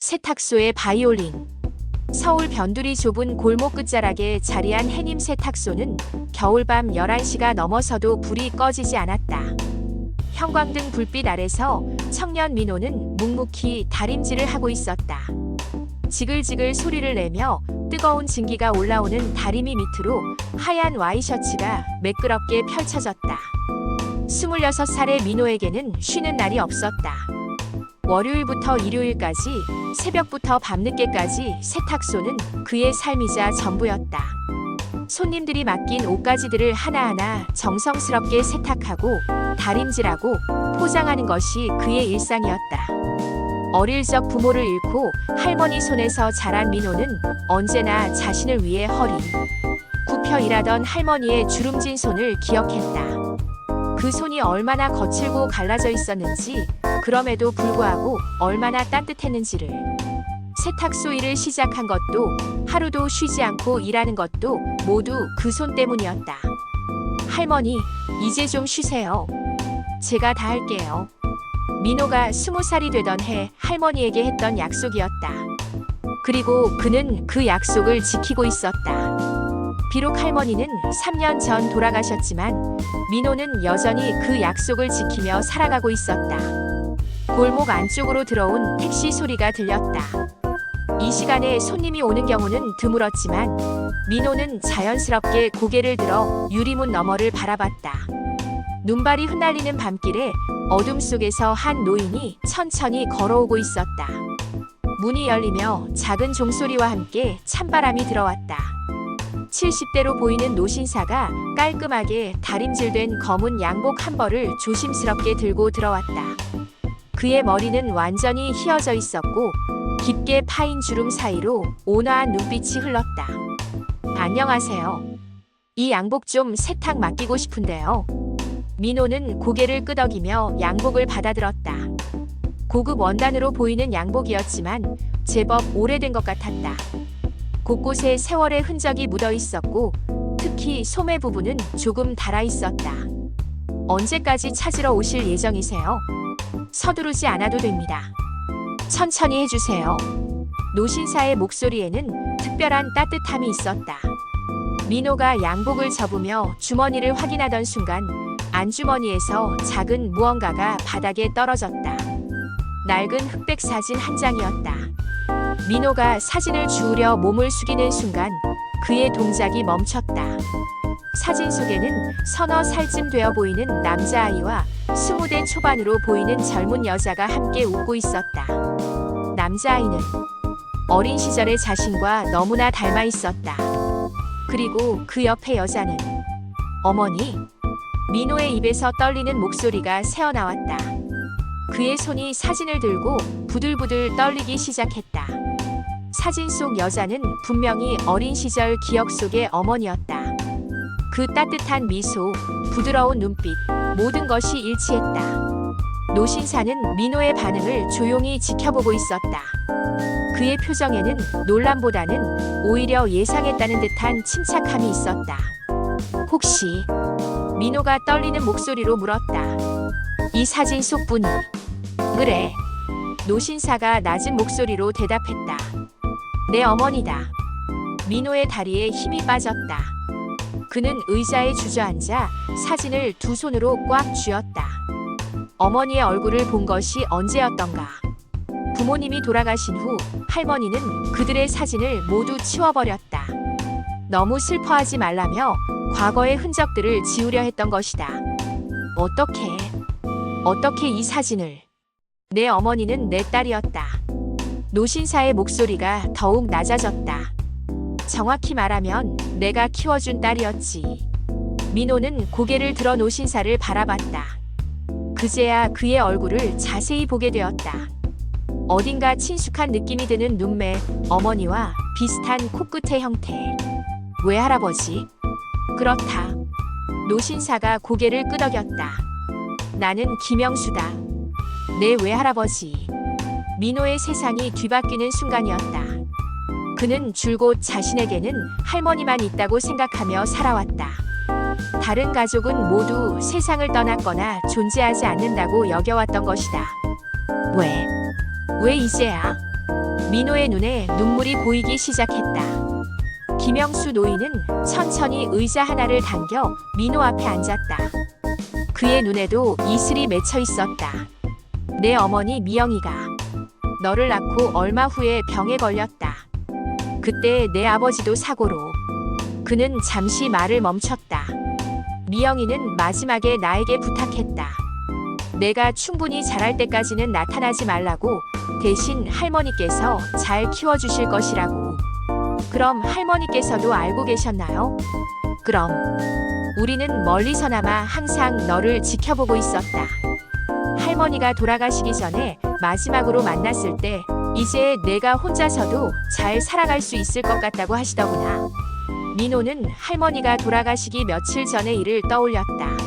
세탁소의 바이올린. 서울 변두리 좁은 골목 끝자락에 자리한 해님 세탁소는 겨울밤 11시가 넘어서도 불이 꺼지지 않았다. 형광등 불빛 아래서 청년 민호는 묵묵히 다림질을 하고 있었다. 지글지글 소리를 내며 뜨거운 증기가 올라오는 다리미 밑으로 하얀 와이셔츠가 매끄럽게 펼쳐졌다. 26살의 민호에게는 쉬는 날이 없었다. 월요일부터 일요일까지 새벽부터 밤늦게까지 세탁소는 그의 삶이자 전부였다. 손님들이 맡긴 옷가지들을 하나하나 정성스럽게 세탁하고 다림질하고 포장하는 것이 그의 일상이었다. 어릴 적 부모를 잃고 할머니 손에서 자란 민호는 언제나 자신을 위해 허리 굽혀 일하던 할머니의 주름진 손을 기억했다. 그 손이 얼마나 거칠고 갈라져 있었는지, 그럼에도 불구하고 얼마나 따뜻했는지를. 세탁소 일을 시작한 것도, 하루도 쉬지 않고 일하는 것도 모두 그 손 때문이었다. 할머니, 이제 좀 쉬세요. 제가 다 할게요. 민호가 20살이 되던 해 할머니에게 했던 약속이었다. 그리고 그는 그 약속을 지키고 있었다. 비록 할머니는 3년 전 돌아가셨지만 민호는 여전히 그 약속을 지키며 살아가고 있었다. 골목 안쪽으로 들어온 택시 소리가 들렸다. 이 시간에 손님이 오는 경우는 드물었지만 민호는 자연스럽게 고개를 들어 유리문 너머를 바라봤다. 눈발이 흩날리는 밤길에 어둠 속에서 한 노인이 천천히 걸어오고 있었다. 문이 열리며 작은 종소리와 함께 찬바람이 들어왔다. 70대로 보이는 노신사가 깔끔하게 다림질된 검은 양복 한 벌을 조심스럽게 들고 들어왔다. 그의 머리는 완전히 휘어져 있었고 깊게 파인 주름 사이로 온화한 눈빛이 흘렀다. 안녕하세요. 이 양복 좀 세탁 맡기고 싶은데요. 민호는 고개를 끄덕이며 양복을 받아들었다. 고급 원단으로 보이는 양복이었지만 제법 오래된 것 같았다. 곳곳에 세월의 흔적이 묻어 있었고 특히 소매 부분은 조금 닳아 있었다. 언제까지 찾으러 오실 예정이세요? 서두르지 않아도 됩니다. 천천히 해주세요. 노신사의 목소리에는 특별한 따뜻함이 있었다. 민호가 양복을 접으며 주머니를 확인하던 순간 안주머니에서 작은 무언가가 바닥에 떨어졌다. 낡은 흑백 사진 한 장이었다. 민호가 사진을 주우려 몸을 숙이는 순간 그의 동작이 멈췄다. 사진 속에는 서너 살쯤 되어 보이는 남자아이와 20대 초반으로 보이는 젊은 여자가 함께 웃고 있었다. 남자아이는 어린 시절의 자신과 너무나 닮아 있었다. 그리고 그 옆에 여자는 어머니? 민호의 입에서 떨리는 목소리가 새어나왔다. 그의 손이 사진을 들고 부들부들 떨리기 시작했다. 사진 속 여자는 분명히 어린 시절 기억 속의 어머니였다. 그 따뜻한 미소, 부드러운 눈빛, 모든 것이 일치했다. 노신사는 민호의 반응을 조용히 지켜보고 있었다. 그의 표정에는 놀람보다는 오히려 예상했다는 듯한 침착함이 있었다. 혹시? 민호가 떨리는 목소리로 물었다. 이 사진 속 분이? 그래. 노신사가 낮은 목소리로 대답했다. 내 어머니다. 민호의 다리에 힘이 빠졌다. 그는 의자에 주저앉아 사진을 두 손으로 꽉 쥐었다. 어머니의 얼굴을 본 것이 언제였던가. 부모님이 돌아가신 후 할머니는 그들의 사진을 모두 치워버렸다. 너무 슬퍼하지 말라며 과거의 흔적들을 지우려 했던 것이다. 어떻게 이 사진을? 내 어머니는 내 딸이었다. 노신사의 목소리가 더욱 낮아졌다. 정확히 말하면 내가 키워준 딸이었지. 민호는 고개를 들어 노신사를 바라봤다. 그제야 그의 얼굴을 자세히 보게 되었다. 어딘가 친숙한 느낌이 드는 눈매, 어머니와 비슷한 코끝의 형태. 외할아버지? 그렇다. 노신사가 고개를 끄덕였다. 나는 김영수다. 내 외할아버지. 민호의 세상이 뒤바뀌는 순간이었다. 그는 줄곧 자신에게는 할머니만 있다고 생각하며 살아왔다. 다른 가족은 모두 세상을 떠났거나 존재하지 않는다고 여겨왔던 것이다. 왜 이제야? 민호의 눈에 눈물이 고이기 시작했다. 김영수 노인은 천천히 의자 하나를 당겨 민호 앞에 앉았다. 그의 눈에도 이슬이 맺혀 있었다. 내 어머니 미영이가 너를 낳고 얼마 후에 병에 걸렸다. 그때 내 아버지도 사고로. 그는 잠시 말을 멈췄다. 미영이는 마지막에 나에게 부탁했다. 내가 충분히 자랄 때까지는 나타나지 말라고, 대신 할머니께서 잘 키워주실 것이라고. 그럼 할머니께서도 알고 계셨나요? 그럼. 우리는 멀리서나마 항상 너를 지켜보고 있었다. 할머니가 돌아가시기 전에 마지막으로 만났을 때 이제 내가 혼자서도 잘 살아갈 수 있을 것 같다고 하시더구나. 민호는 할머니가 돌아가시기 며칠 전의 일을 떠올렸다.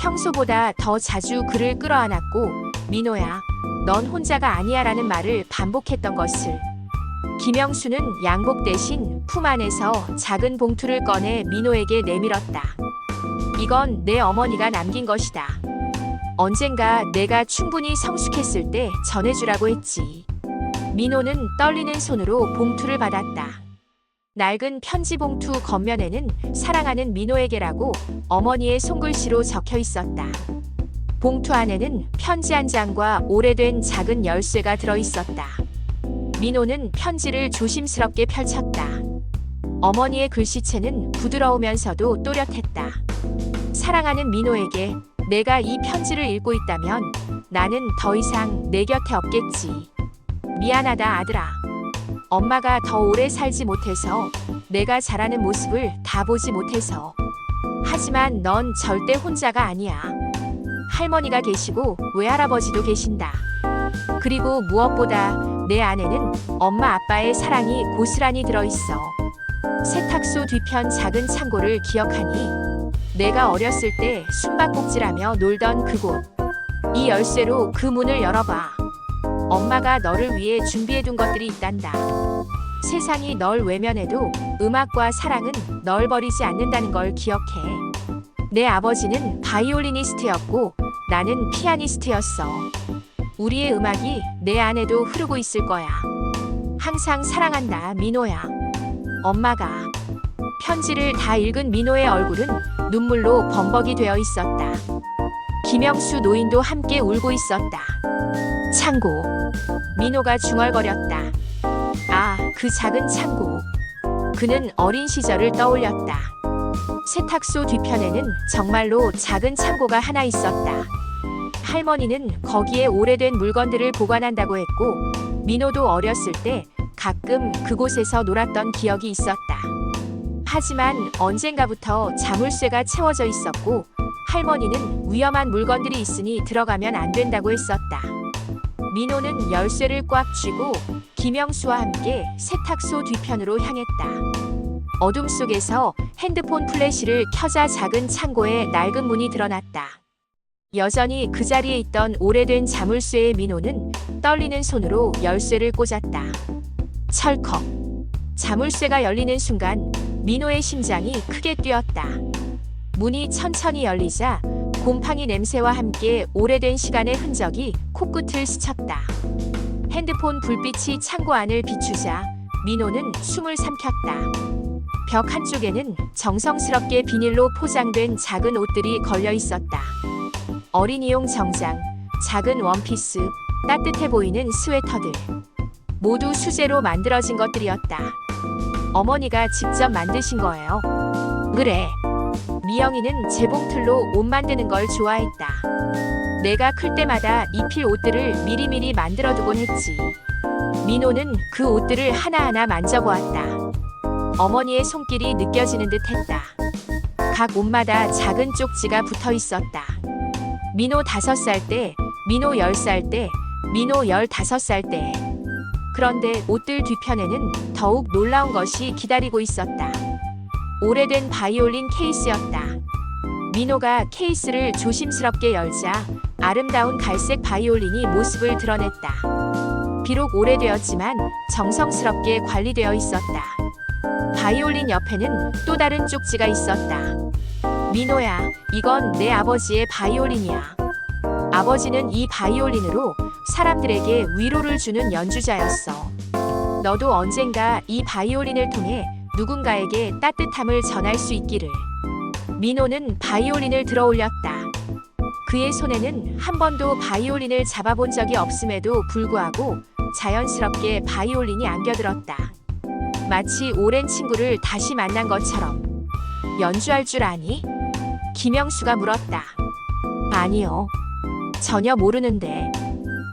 평소보다 더 자주 그를 끌어안았고, 민호야, 넌 혼자가 아니야 라는 말을 반복했던 것을. 김영수는 양복 대신 품 안에서 작은 봉투를 꺼내 민호에게 내밀었다. 이건 내 어머니가 남긴 것이다. 언젠가 내가 충분히 성숙했을 때 전해주라고 했지. 민호는 떨리는 손으로 봉투를 받았다. 낡은 편지 봉투 겉면에는 사랑하는 민호에게라고 어머니의 손글씨로 적혀 있었다. 봉투 안에는 편지 한 장과 오래된 작은 열쇠가 들어 있었다. 민호는 편지를 조심스럽게 펼쳤다. 어머니의 글씨체는 부드러우면서도 또렷했다. 사랑하는 민호에게, 내가 이 편지를 읽고 있다면 나는 더 이상 내 곁에 없겠지. 미안하다 아들아. 엄마가 더 오래 살지 못해서, 내가 자라는 모습을 다 보지 못해서. 하지만 넌 절대 혼자가 아니야. 할머니가 계시고 외할아버지도 계신다. 그리고 무엇보다 내 안에는 엄마 아빠의 사랑이 고스란히 들어있어. 세탁소 뒤편 작은 창고를 기억하니? 내가 어렸을 때 숨바꼭질하며 놀던 그곳. 이 열쇠로 그 문을 열어봐. 엄마가 너를 위해 준비해둔 것들이 있단다. 세상이 널 외면해도 음악과 사랑은 널 버리지 않는다는 걸 기억해. 내 아버지는 바이올리니스트였고 나는 피아니스트였어. 우리의 음악이 내 안에도 흐르고 있을 거야. 항상 사랑한다, 민호야. 엄마가. 편지를 다 읽은 민호의 얼굴은 눈물로 범벅이 되어 있었다. 김영수 노인도 함께 울고 있었다. 창고. 민호가 중얼거렸다. 아, 그 작은 창고. 그는 어린 시절을 떠올렸다. 세탁소 뒤편에는 정말로 작은 창고가 하나 있었다. 할머니는 거기에 오래된 물건들을 보관한다고 했고, 민호도 어렸을 때 가끔 그곳에서 놀았던 기억이 있었다. 하지만 언젠가부터 자물쇠가 채워져 있었고, 할머니는 위험한 물건들이 있으니 들어가면 안 된다고 했었다. 민호는 열쇠를 꽉 쥐고 김영수와 함께 세탁소 뒤편으로 향했다. 어둠 속에서 핸드폰 플래시를 켜자 작은 창고에 낡은 문이 드러났다. 여전히 그 자리에 있던 오래된 자물쇠의 민호는 떨리는 손으로 열쇠를 꽂았다. 철컥. 자물쇠가 열리는 순간 민호의 심장이 크게 뛰었다. 문이 천천히 열리자 곰팡이 냄새와 함께 오래된 시간의 흔적이 코끝을 스쳤다. 핸드폰 불빛이 창고 안을 비추자 민호는 숨을 삼켰다. 벽 한쪽에는 정성스럽게 비닐로 포장된 작은 옷들이 걸려 있었다. 어린이용 정장, 작은 원피스, 따뜻해 보이는 스웨터들. 모두 수제로 만들어진 것들이었다. 어머니가 직접 만드신 거예요. 그래. 미영이는 재봉틀로 옷 만드는 걸 좋아했다. 내가 클 때마다 입힐 옷들을 미리미리 만들어두곤 했지. 민호는 그 옷들을 하나하나 만져보았다. 어머니의 손길이 느껴지는 듯 했다. 각 옷마다 작은 쪽지가 붙어 있었다. 민호 5살 때, 민호 10살 때, 민호 15살 때. 그런데 옷들 뒤편에는 더욱 놀라운 것이 기다리고 있었다. 오래된 바이올린 케이스였다. 민호가 케이스를 조심스럽게 열자 아름다운 갈색 바이올린이 모습을 드러냈다. 비록 오래되었지만 정성스럽게 관리되어 있었다. 바이올린 옆에는 또 다른 쪽지가 있었다. 민호야, 이건 내 아버지의 바이올린이야. 아버지는 이 바이올린으로 사람들에게 위로를 주는 연주자였어. 너도 언젠가 이 바이올린을 통해 누군가에게 따뜻함을 전할 수 있기를. 민호는 바이올린을 들어 올렸다. 그의 손에는 한 번도 바이올린을 잡아본 적이 없음에도 불구하고 자연스럽게 바이올린이 안겨들었다. 마치 오랜 친구를 다시 만난 것처럼. 연주할 줄 아니? 김영수가 물었다. 아니요. 전혀 모르는데.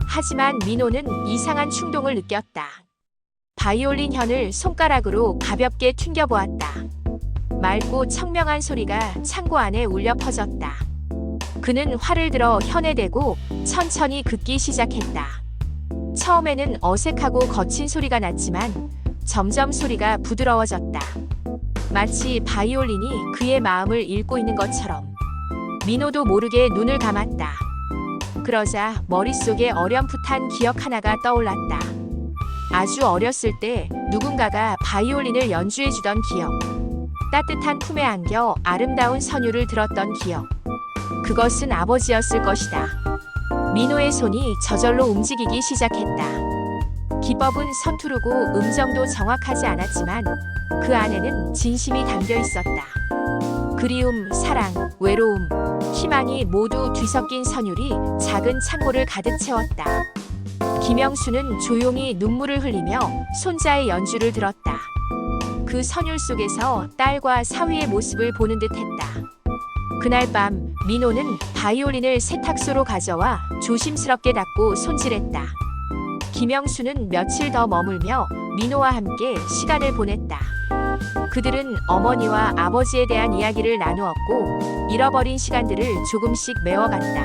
하지만 민호는 이상한 충동을 느꼈다. 바이올린 현을 손가락으로 가볍게 튕겨보았다. 맑고 청명한 소리가 창고 안에 울려 퍼졌다. 그는 활을 들어 현에 대고 천천히 긋기 시작했다. 처음에는 어색하고 거친 소리가 났지만 점점 소리가 부드러워졌다. 마치 바이올린이 그의 마음을 읽고 있는 것처럼. 민호도 모르게 눈을 감았다. 그러자 머릿속에 어렴풋한 기억 하나가 떠올랐다. 아주 어렸을 때 누군가가 바이올린을 연주해주던 기억. 따뜻한 품에 안겨 아름다운 선율을 들었던 기억. 그것은 아버지였을 것이다. 민호의 손이 저절로 움직이기 시작했다. 기법은 서투르고 음정도 정확하지 않았지만 그 안에는 진심이 담겨 있었다. 그리움, 사랑, 외로움, 희망이 모두 뒤섞인 선율이 작은 창고를 가득 채웠다. 김영수는 조용히 눈물을 흘리며 손자의 연주를 들었다. 그 선율 속에서 딸과 사위의 모습을 보는 듯했다. 그날 밤 민호는 바이올린을 세탁소로 가져와 조심스럽게 닫고 손질했다. 김영수는 며칠 더 머물며 민호와 함께 시간을 보냈다. 그들은 어머니와 아버지에 대한 이야기를 나누었고 잃어버린 시간들을 조금씩 메워갔다.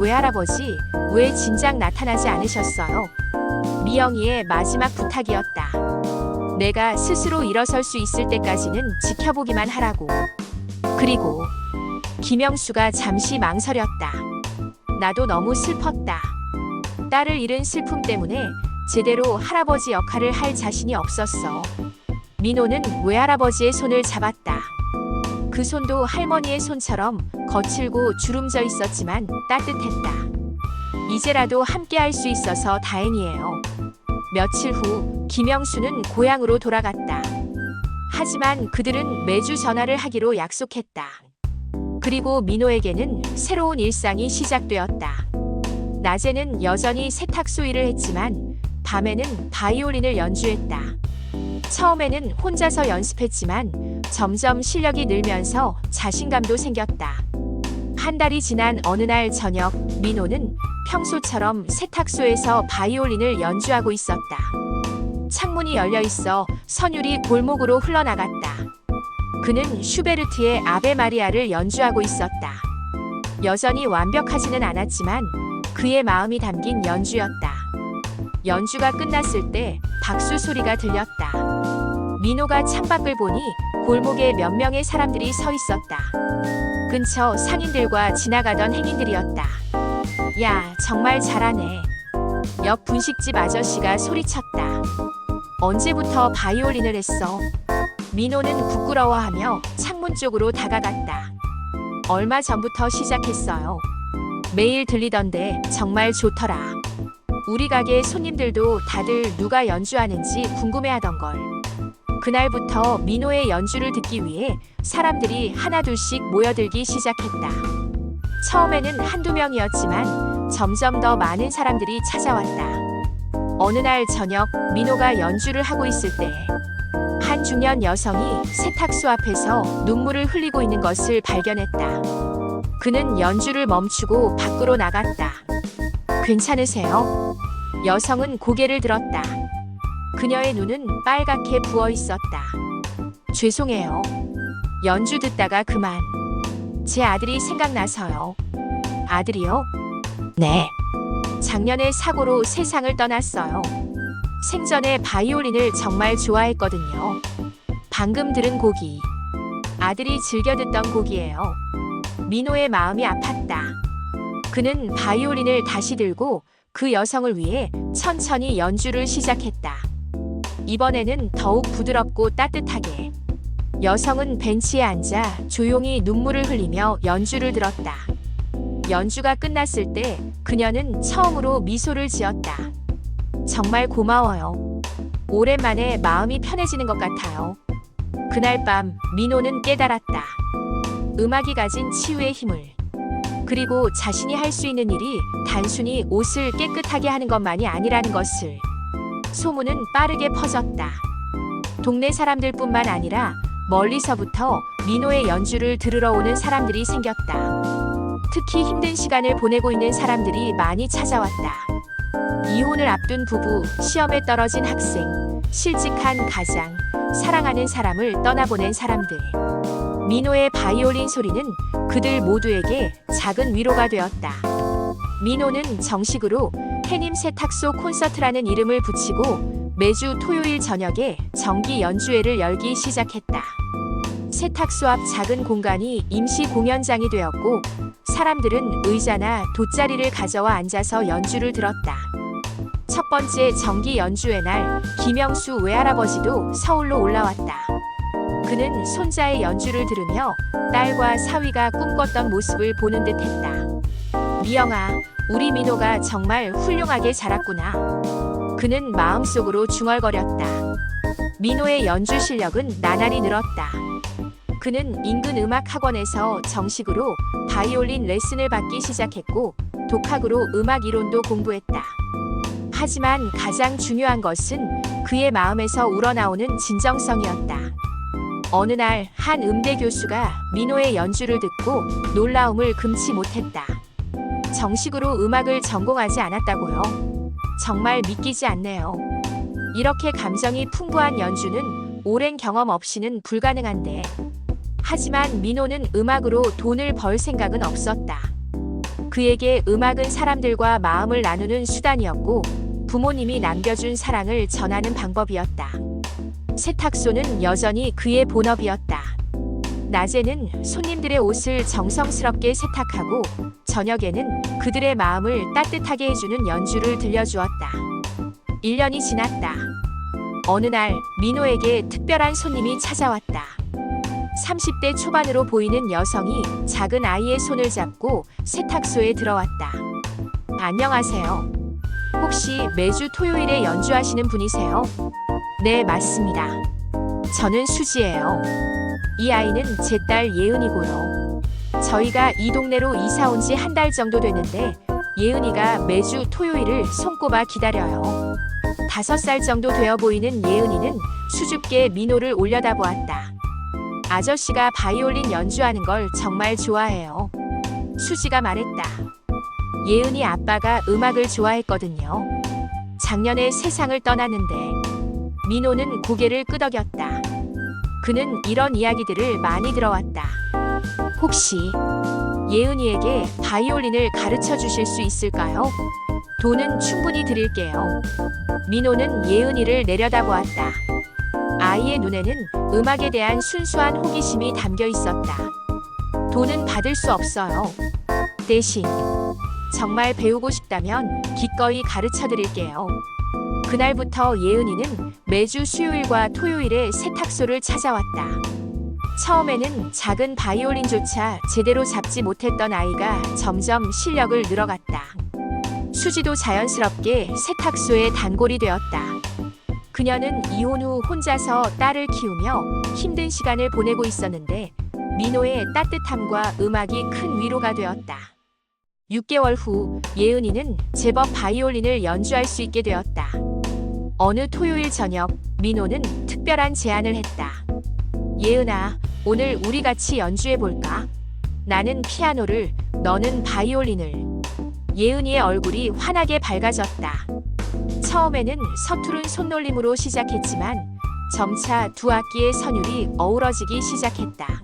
외할아버지, 왜 진작 나타나지 않으셨어요? 미영이의 마지막 부탁이었다. 내가 스스로 일어설 수 있을 때까지는 지켜보기만 하라고. 그리고 김영수가 잠시 망설였다. 나도 너무 슬펐다. 딸을 잃은 슬픔 때문에 제대로 할아버지 역할을 할 자신이 없었어. 민호는 외할아버지의 손을 잡았다. 그 손도 할머니의 손처럼 거칠고 주름져 있었지만 따뜻했다. 이제라도 함께 할 수 있어서 다행이에요. 며칠 후 김영수는 고향으로 돌아갔다. 하지만 그들은 매주 전화를 하기로 약속했다. 그리고 민호에게는 새로운 일상이 시작되었다. 낮에는 여전히 세탁소 일을 했지만 밤에는 바이올린을 연주했다. 처음에는 혼자서 연습했지만 점점 실력이 늘면서 자신감도 생겼다. 한 달이 지난 어느 날 저녁, 민호는 평소처럼 세탁소에서 바이올린을 연주하고 있었다. 창문이 열려 있어 선율이 골목으로 흘러나갔다. 그는 슈베르트의 아베 마리아를 연주하고 있었다. 여전히 완벽하지는 않았지만 그의 마음이 담긴 연주였다. 연주가 끝났을 때 박수 소리가 들렸다. 민호가 창밖을 보니 골목에 몇 명의 사람들이 서 있었다. 근처 상인들과 지나가던 행인들이었다. 야, 정말 잘하네. 옆 분식집 아저씨가 소리쳤다. 언제부터 바이올린을 했어? 민호는 부끄러워하며 창문 쪽으로 다가갔다. 얼마 전부터 시작했어요. 매일 들리던데 정말 좋더라. 우리 가게 손님들도 다들 누가 연주하는지 궁금해하던걸. 그날부터 민호의 연주를 듣기 위해 사람들이 하나둘씩 모여들기 시작했다. 처음에는 한두 명이었지만 점점 더 많은 사람들이 찾아왔다. 어느 날 저녁 민호가 연주를 하고 있을 때 한 중년 여성이 세탁소 앞에서 눈물을 흘리고 있는 것을 발견했다. 그는 연주를 멈추고 밖으로 나갔다. 괜찮으세요? 여성은 고개를 들었다. 그녀의 눈은 빨갛게 부어 있었다. 죄송해요. 연주 듣다가 그만. 제 아들이 생각나서요. 아들이요? 네. 작년에 사고로 세상을 떠났어요. 생전에 바이올린을 정말 좋아했거든요. 방금 들은 곡이 아들이 즐겨 듣던 곡이에요. 민호의 마음이 아팠다. 그는 바이올린을 다시 들고 그 여성을 위해 천천히 연주를 시작했다. 이번에는 더욱 부드럽고 따뜻하게. 여성은 벤치에 앉아 조용히 눈물을 흘리며 연주를 들었다. 연주가 끝났을 때 그녀는 처음으로 미소를 지었다. 정말 고마워요. 오랜만에 마음이 편해지는 것 같아요. 그날 밤 민호는 깨달았다. 음악이 가진 치유의 힘을. 그리고 자신이 할 수 있는 일이 단순히 옷을 깨끗하게 하는 것만이 아니라는 것을. 소문은 빠르게 퍼졌다. 동네 사람들뿐만 아니라 멀리서부터 민호의 연주를 들으러 오는 사람들이 생겼다. 특히 힘든 시간을 보내고 있는 사람들이 많이 찾아왔다. 이혼을 앞둔 부부, 시험에 떨어진 학생, 실직한 가장, 사랑하는 사람을 떠나보낸 사람들. 민호의 바이올린 소리는 그들 모두에게 작은 위로가 되었다. 민호는 정식으로 해님 세탁소 콘서트라는 이름을 붙이고 매주 토요일 저녁에 정기 연주회를 열기 시작했다. 세탁소 앞 작은 공간이 임시 공연장이 되었고 사람들은 의자나 돗자리를 가져와 앉아서 연주를 들었다. 첫 번째 정기 연주회 날 김영수 외할아버지도 서울로 올라왔다. 그는 손자의 연주를 들으며 딸과 사위가 꿈꿨던 모습을 보는 듯했다. 미영아, 우리 민호가 정말 훌륭하게 자랐구나. 그는 마음속으로 중얼거렸다. 민호의 연주 실력은 나날이 늘었다. 그는 인근 음악학원에서 정식으로 바이올린 레슨을 받기 시작했고 독학으로 음악 이론도 공부했다. 하지만 가장 중요한 것은 그의 마음에서 우러나오는 진정성이었다. 어느 날 한 음대 교수가 민호의 연주를 듣고 놀라움을 금치 못했다. 정식으로 음악을 전공하지 않았다고요? 정말 믿기지 않네요. 이렇게 감정이 풍부한 연주는 오랜 경험 없이는 불가능한데. 하지만 민호는 음악으로 돈을 벌 생각은 없었다. 그에게 음악은 사람들과 마음을 나누는 수단이었고 부모님이 남겨준 사랑을 전하는 방법이었다. 세탁소는 여전히 그의 본업이었다. 낮에는 손님들의 옷을 정성스럽게 세탁하고 저녁에는 그들의 마음을 따뜻하게 해주는 연주를 들려주었다. 1년이 지났다. 어느 날 민호에게 특별한 손님이 찾아왔다. 30대 초반으로 보이는 여성이 작은 아이의 손을 잡고 세탁소에 들어왔다. 안녕하세요. 혹시 매주 토요일에 연주하시는 분이세요? 네, 맞습니다. 저는 수지예요. 이 아이는 제 딸 예은이고요. 저희가 이 동네로 이사 온 지 한 달 정도 됐는데 예은이가 매주 토요일을 손꼽아 기다려요. 5살 정도 되어 보이는 예은이는 수줍게 민호를 올려다보았다. 아저씨가 바이올린 연주하는 걸 정말 좋아해요. 수지가 말했다. 예은이 아빠가 음악을 좋아했거든요. 작년에 세상을 떠났는데. 민호는 고개를 끄덕였다. 그는 이런 이야기들을 많이 들어왔다. 혹시 예은이에게 바이올린을 가르쳐 주실 수 있을까요? 돈은 충분히 드릴게요. 민호는 예은이를 내려다보았다. 아이의 눈에는 음악에 대한 순수한 호기심이 담겨 있었다. 돈은 받을 수 없어요. 대신 정말 배우고 싶다면 기꺼이 가르쳐 드릴게요. 그날부터 예은이는 매주 수요일과 토요일에 세탁소를 찾아왔다. 처음에는 작은 바이올린조차 제대로 잡지 못했던 아이가 점점 실력을 늘어갔다. 수지도 자연스럽게 세탁소의 단골이 되었다. 그녀는 이혼 후 혼자서 딸을 키우며 힘든 시간을 보내고 있었는데 민호의 따뜻함과 음악이 큰 위로가 되었다. 6개월 후 예은이는 제법 바이올린을 연주할 수 있게 되었다. 어느 토요일 저녁 민호는 특별한 제안을 했다. 예은아, 오늘 우리 같이 연주해 볼까? 나는 피아노를, 너는 바이올린을. 예은이의 얼굴이 환하게 밝아졌다. 처음에는 서투른 손놀림으로 시작했지만 점차 두 악기의 선율이 어우러지기 시작했다.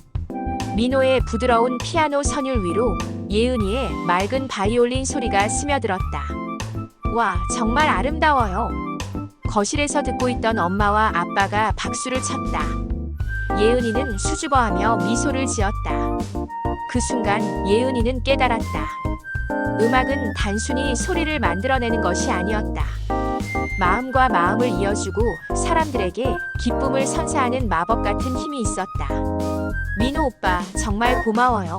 민호의 부드러운 피아노 선율 위로 예은이의 맑은 바이올린 소리가 스며들었다. 와, 정말 아름다워요. 거실에서 듣고 있던 엄마와 아빠가 박수를 쳤다. 예은이는 수줍어하며 미소를 지었다. 그 순간 예은이는 깨달았다. 음악은 단순히 소리를 만들어내는 것이 아니었다. 마음과 마음을 이어주고 사람들에게 기쁨을 선사하는 마법 같은 힘이 있었다. 민호 오빠, 정말 고마워요.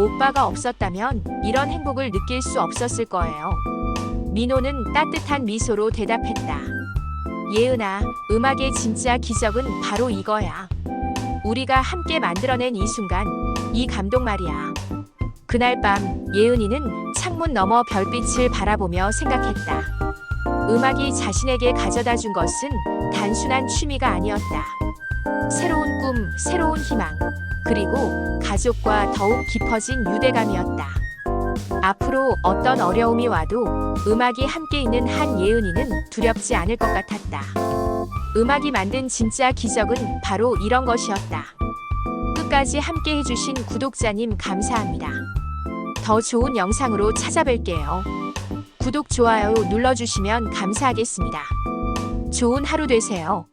오빠가 없었다면 이런 행복을 느낄 수 없었을 거예요. 민호는 따뜻한 미소로 대답했다. 예은아, 음악의 진짜 기적은 바로 이거야. 우리가 함께 만들어낸 이 순간, 이 감동 말이야. 그날 밤 예은이는 창문 너머 별빛을 바라보며 생각했다. 음악이 자신에게 가져다 준 것은 단순한 취미가 아니었다. 새로운 꿈, 새로운 희망, 그리고 가족과 더욱 깊어진 유대감이었다. 앞으로 어떤 어려움이 와도 음악이 함께 있는 한 예은이는 두렵지 않을 것 같았다. 음악이 만든 진짜 기적은 바로 이런 것이었다. 끝까지 함께 해주신 구독자님 감사합니다. 더 좋은 영상으로 찾아뵐게요. 구독, 좋아요 눌러주시면 감사하겠습니다. 좋은 하루 되세요.